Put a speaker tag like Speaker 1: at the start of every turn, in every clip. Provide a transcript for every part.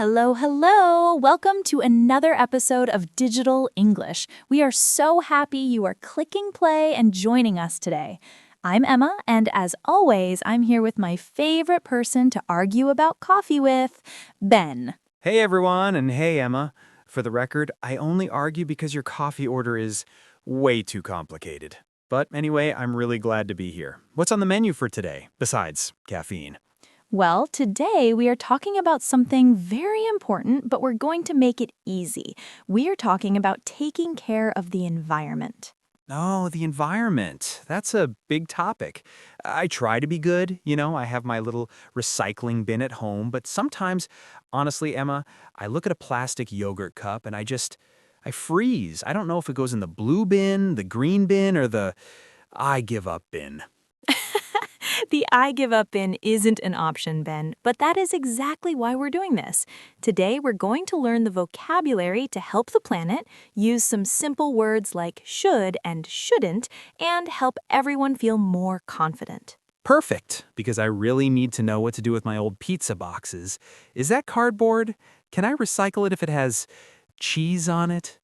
Speaker 1: Hello, hello. Welcome to another episode of Digital English. We are so happy you are clicking play and joining us today. I'm Emma, and as always, I'm here with my favorite person to argue about coffee with, Ben.
Speaker 2: Hey everyone, and hey Emma. For the record, I only argue because your coffee order is way too complicated. But anyway, I'm really glad to be here. What's on the menu for today, besides caffeine?
Speaker 1: Well, today we are talking about something very important, but we're going to make it easy. We are talking about taking care of the environment.
Speaker 2: Oh, the environment. That's a big topic. I try to be good, I have my little recycling bin at home, but sometimes, honestly, Emma, I look at a plastic yogurt cup and I freeze. I don't know if it goes in the blue bin, the green bin, or the I give up bin.
Speaker 1: The I give up bin isn't an option, Ben, but that is exactly why we're doing this. Today, we're going to learn the vocabulary to help the planet, use some simple words like should and shouldn't, and help everyone feel more confident.
Speaker 2: Perfect, because I really need to know what to do with my old pizza boxes. Is that cardboard? Can I recycle it if it has cheese on it?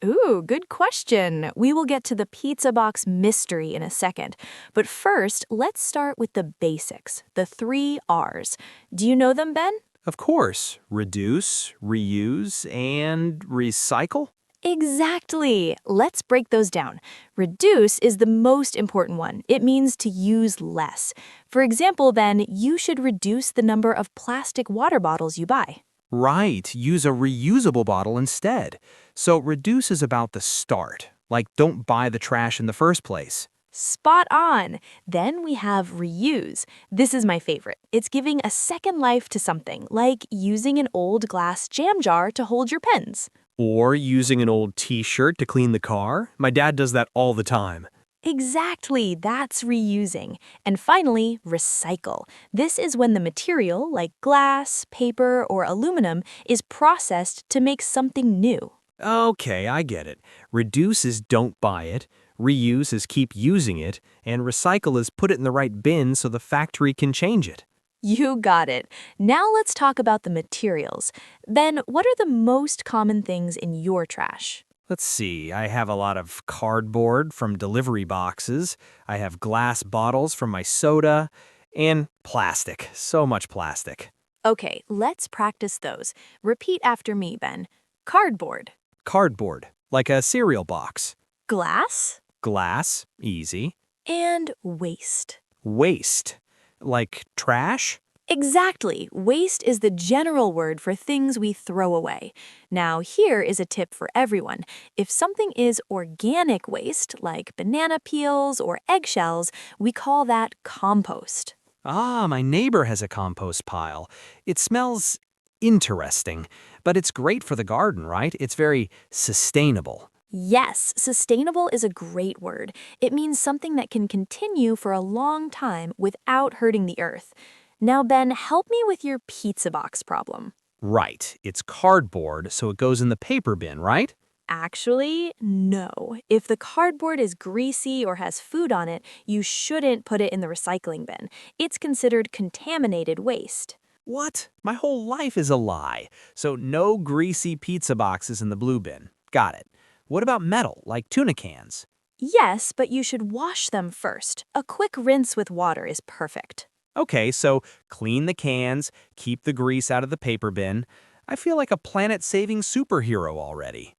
Speaker 1: Ooh, good question. We will get to the pizza box mystery in a second. But first, let's start with the basics, the 3 R's. Do you know them, Ben?
Speaker 2: Of course. Reduce, reuse, and recycle?
Speaker 1: Exactly. Let's break those down. Reduce is the most important one. It means to use less. For example, then, you should reduce the number of plastic water bottles you buy.
Speaker 2: Right, use a reusable bottle instead. So reduce is about the start, like don't buy the trash in the first place.
Speaker 1: Spot on. Then we have reuse. This is my favorite. It's giving a second life to something, like using an old glass jam jar to hold your pens.
Speaker 2: Or using an old t-shirt to clean the car. My dad does that all the time.
Speaker 1: Exactly, that's reusing. And finally, recycle. This is when the material, like glass, paper, or aluminum, is processed to make something new.
Speaker 2: Okay, I get it. Reduce is don't buy it, reuse is keep using it, and recycle is put it in the right bin so the factory can change it.
Speaker 1: You got it. Now let's talk about the materials. Ben, what are the most common things in your trash?
Speaker 2: Let's see, I have a lot of cardboard from delivery boxes, I have glass bottles from my soda, and plastic. So much plastic.
Speaker 1: Okay, let's practice those. Repeat after me, Ben. Cardboard.
Speaker 2: Cardboard, like a cereal box.
Speaker 1: Glass.
Speaker 2: Glass, easy.
Speaker 1: And waste.
Speaker 2: Waste, like trash.
Speaker 1: Exactly. Waste is the general word for things we throw away. Now, here is a tip for everyone. If something is organic waste, like banana peels or eggshells, we call that compost.
Speaker 2: Ah, my neighbor has a compost pile. It smells interesting, but it's great for the garden, right? It's very sustainable.
Speaker 1: Yes, sustainable is a great word. It means something that can continue for a long time without hurting the earth. Now, Ben, help me with your pizza box problem.
Speaker 2: Right, it's cardboard, so it goes in the paper bin, right?
Speaker 1: Actually, no. If the cardboard is greasy or has food on it, you shouldn't put it in the recycling bin. It's considered contaminated waste.
Speaker 2: What? My whole life is a lie. So no greasy pizza boxes in the blue bin. Got it. What about metal, like tuna cans?
Speaker 1: Yes, but you should wash them first. A quick rinse with water is perfect.
Speaker 2: Okay, so clean the cans, keep the grease out of the paper bin. I feel like a planet-saving superhero already.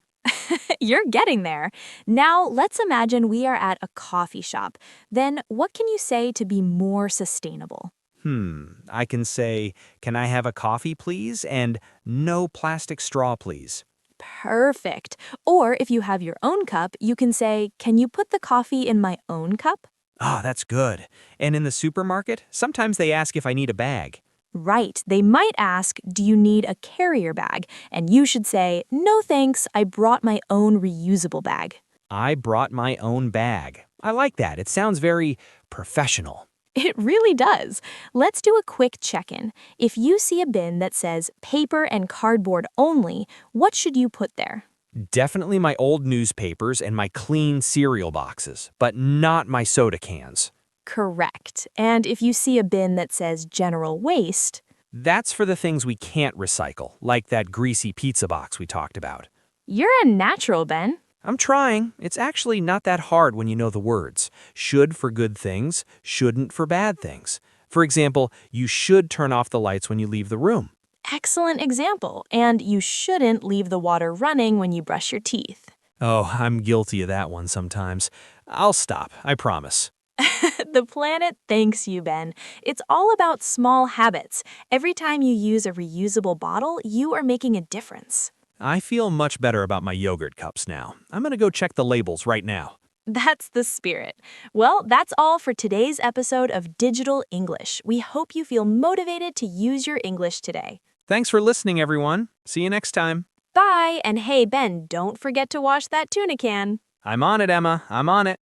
Speaker 1: You're getting there. Now, let's imagine we are at a coffee shop. Then, what can you say to be more sustainable?
Speaker 2: I can say, can I have a coffee, please? And no plastic straw, please.
Speaker 1: Perfect. Or if you have your own cup, you can say, can you put the coffee in my own cup?
Speaker 2: Ah, that's good. And in the supermarket, sometimes they ask if I need a bag.
Speaker 1: Right. They might ask, do you need a carrier bag? And you should say, no thanks, I brought my own reusable bag.
Speaker 2: I brought my own bag. I like that. It sounds very professional.
Speaker 1: It really does. Let's do a quick check-in. If you see a bin that says paper and cardboard only, what should you put there?
Speaker 2: Definitely my old newspapers and my clean cereal boxes, but not my soda cans.
Speaker 1: Correct. And if you see a bin that says general waste,
Speaker 2: That's for the things we can't recycle, like that greasy pizza box we talked about.
Speaker 1: You're a natural, Ben.
Speaker 2: I'm trying. It's actually not that hard when you know the words. Should for good things, shouldn't for bad things. For example, you should turn off the lights when you leave the room.
Speaker 1: Excellent example. And you shouldn't leave the water running when you brush your teeth.
Speaker 2: Oh, I'm guilty of that one sometimes. I'll stop, I promise.
Speaker 1: The planet thanks you, Ben. It's all about small habits. Every time you use a reusable bottle, you are making a difference.
Speaker 2: I feel much better about my yogurt cups now. I'm gonna go check the labels right now.
Speaker 1: That's the spirit. Well, that's all for today's episode of Digital English. We hope you feel motivated to use your English today.
Speaker 2: Thanks for listening, everyone. See you next time.
Speaker 1: Bye, and hey, Ben, don't forget to wash that tuna can.
Speaker 2: I'm on it, Emma. I'm on it.